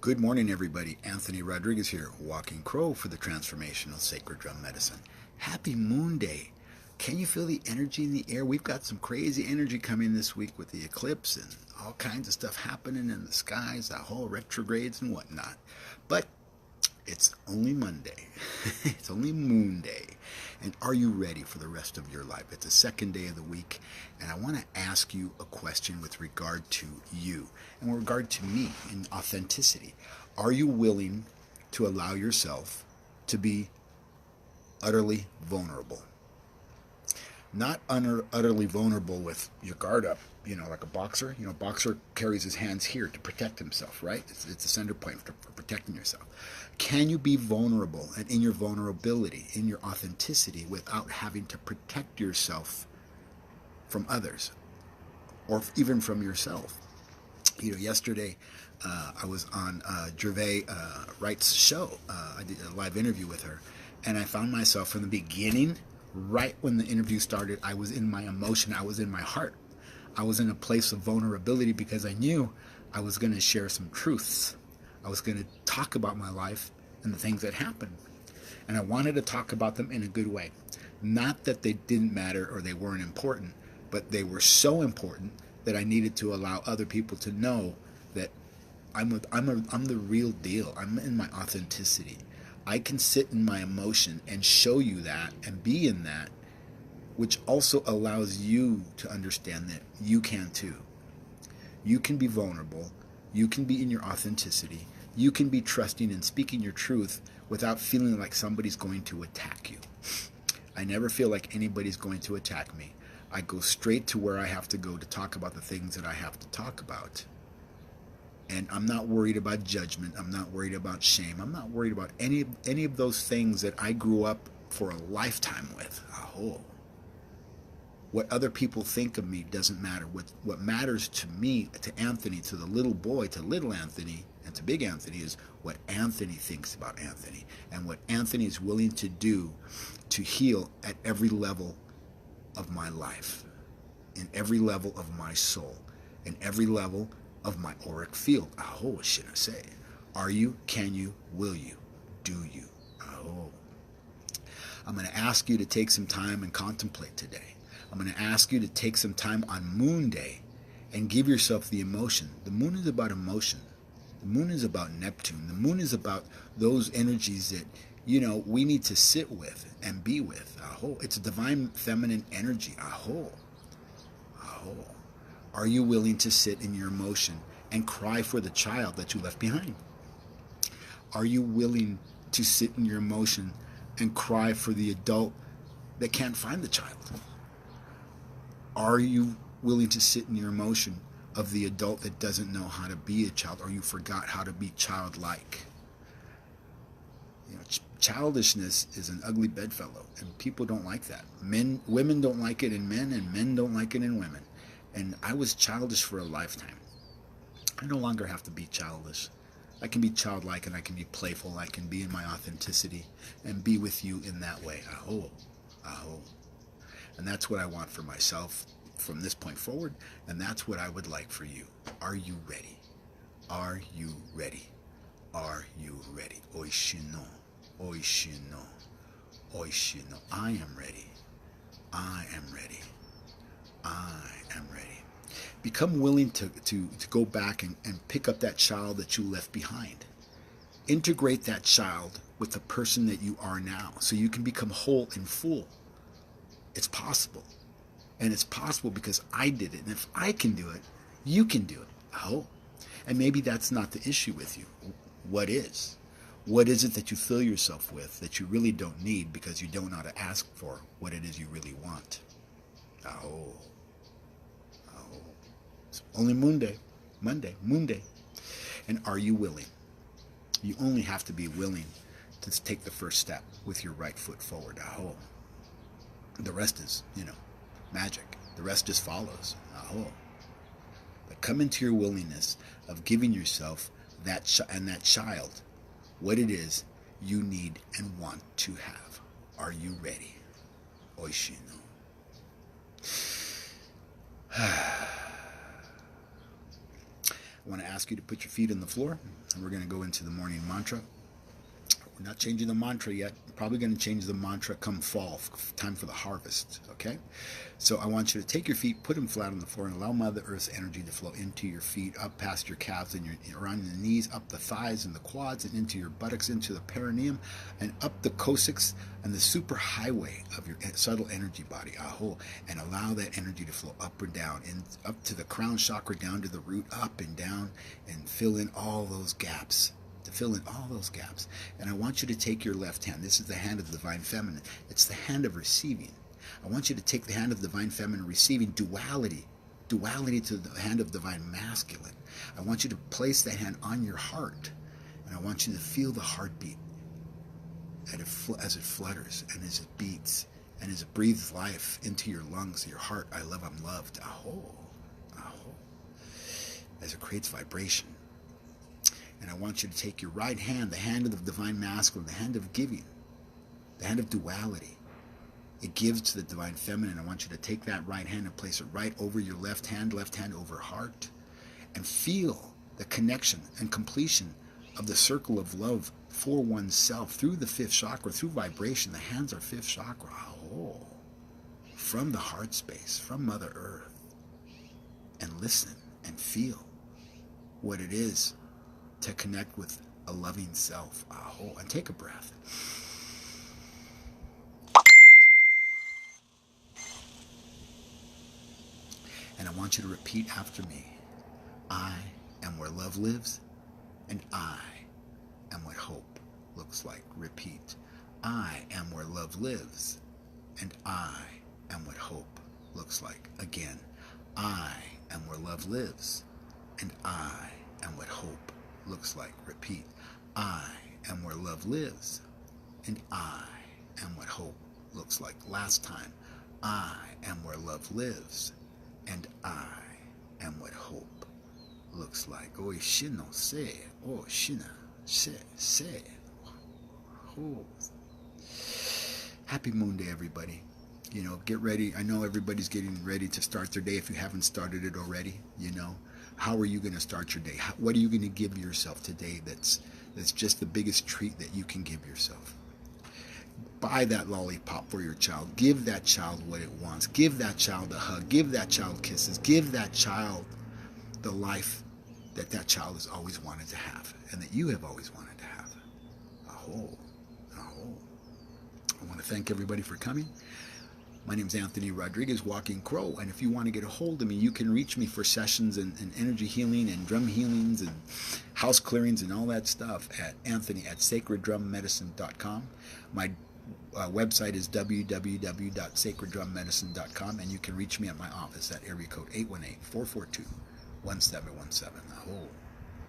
Good morning, everybody. Anthony Rodriguez here, Walking Crow for the Transformational Sacred Drum Medicine. Happy Moonday. Can you feel the energy in the air? We've got some crazy energy coming this week with the eclipse and all kinds of stuff happening in the skies, the whole retrogrades and whatnot. But it's only Monday. It's only Moonday. And are you ready for the rest of your life? It's the second day of the week, and I want to ask you a question with regard to you and with regard to me in authenticity. Are you willing to allow yourself to be utterly vulnerable? Not utterly vulnerable with your guard up, like a boxer. A boxer carries his hands here to protect himself, right? It's a center point for protecting yourself. Can you be vulnerable and in your vulnerability, in your authenticity, without having to protect yourself from others or even from yourself? Yesterday I was on Gervais Wright's show. I did a live interview with her, and I found myself from the beginning. Right when the interview started, I was in my emotion. I was in my heart. I was in a place of vulnerability because I knew I was going to share some truths. I was going to talk about my life and the things that happened. And I wanted to talk about them in a good way. Not that they didn't matter or they weren't important, but they were so important that I needed to allow other people to know that I'm the real deal. I'm in my authenticity. I can sit in my emotion and show you that and be in that, which also allows you to understand that you can too. You can be vulnerable. You can be in your authenticity. You can be trusting and speaking your truth without feeling like somebody's going to attack you. I never feel like anybody's going to attack me. I go straight to where I have to go to talk about the things that I have to talk about. And I'm not worried about judgment. I'm not worried about shame. I'm not worried about any of those things that I grew up for a lifetime with. What other people think of me doesn't matter. What matters to me, to Anthony, to the little boy, to little Anthony, and to big Anthony is what Anthony thinks about Anthony and what Anthony is willing to do to heal at every level of my life, in every level of my soul, in every level of my auric field. What should I say? Are you, can you, will you, do you? I'm going to ask you to take some time and contemplate today. I'm going to ask you to take some time on Moonday and give yourself the emotion. The moon is about emotion. The moon is about Neptune. The moon is about those energies that, we need to sit with and be with. It's a divine feminine energy. Are you willing to sit in your emotion and cry for the child that you left behind? Are you willing to sit in your emotion and cry for the adult that can't find the child? Are you willing to sit in your emotion of the adult that doesn't know how to be a child, or you forgot how to be childlike? Childishness is an ugly bedfellow, and people don't like that. Women don't like it in men, and men don't like it in women. And I was childish for a lifetime. I no longer have to be childish. I can be childlike and I can be playful. I can be in my authenticity and be with you in that way. And that's what I want for myself from this point forward. And that's what I would like for you. Are you ready? Are you ready? Are you ready? Oishino. Oishino. Oishino. I am ready. I am ready. I am ready. Become willing to go back and pick up that child that you left behind. Integrate that child with the person that you are now so you can become whole and full. It's possible. And it's possible because I did it. And if I can do it, you can do it. And maybe that's not the issue with you. What is? What is it that you fill yourself with that you really don't need because you don't know how to ask for what it is you really want? It's only Monday. And are you willing? You only have to be willing to take the first step with your right foot forward. The rest is, magic. The rest just follows. But come into your willingness of giving yourself that child what it is you need and want to have. Are you ready? Oishino. I want to ask you to put your feet on the floor, and we're going to go into the morning mantra. We're not changing the mantra yet. We're probably going to change the mantra come fall, time for the harvest, okay? So I want you to take your feet, put them flat on the floor, and allow Mother Earth's energy to flow into your feet, up past your calves and around your knees, up the thighs and the quads, and into your buttocks, into the perineum, and up the coccyx and the superhighway of your subtle energy body, aho, and allow that energy to flow up or down, and up to the crown chakra, down to the root, up and down, and fill in all those gaps. And I want you to take your left hand. This is the hand of the Divine Feminine. It's the hand of receiving. I want you to take the hand of Divine Feminine, receiving duality to the hand of Divine Masculine. I want you to place that hand on your heart, and I want you to feel the heartbeat as it flutters and as it beats and as it breathes life into your lungs, your heart. I love, I'm loved. Aho, aho. As it creates vibration. And I want you to take your right hand, the hand of the Divine Masculine, the hand of giving, the hand of duality. It gives to the Divine Feminine. I want you to take that right hand and place it right over your left hand over heart, and feel the connection and completion of the circle of love for oneself through the fifth chakra, through vibration. The hands are fifth chakra. Oh, from the heart space, from Mother Earth. And listen and feel what it is to connect with a loving self. Aho. And take a breath. And I want you to repeat after me. I am where love lives, and I am what hope looks like. Repeat. I am where love lives, and I am what hope looks like. Again. I am where love lives, and I am what hope looks like. Repeat. I am where love lives, and I am what hope looks like. Last time. I am where love lives, and I am what hope looks like. Oh, shino se, oh, shina se. Oh. Happy Moonday, everybody. You know, get ready. I know everybody's getting ready to start their day. If you haven't started it already, you know, how are you going to start your day? What are you going to give yourself today that's just the biggest treat that you can give yourself? Buy that lollipop for your child. Give that child what it wants. Give that child a hug. Give that child kisses. Give that child the life that that child has always wanted to have, and that you have always wanted to have. Aho. Aho. I want to thank everybody for coming. My name is Anthony Rodriguez, Walking Crow, and if you want to get a hold of me, you can reach me for sessions and energy healing and drum healings and house clearings and all that stuff at Anthony@sacreddrummedicine.com. My website is www.sacreddrummedicine.com, and you can reach me at my office at area code 818-442-1717. Oh,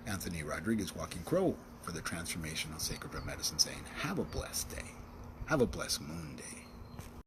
Anthony Rodriguez, Walking Crow, for the Transformational Sacred Drum Medicine, saying, have a blessed day. Have a blessed Moonday.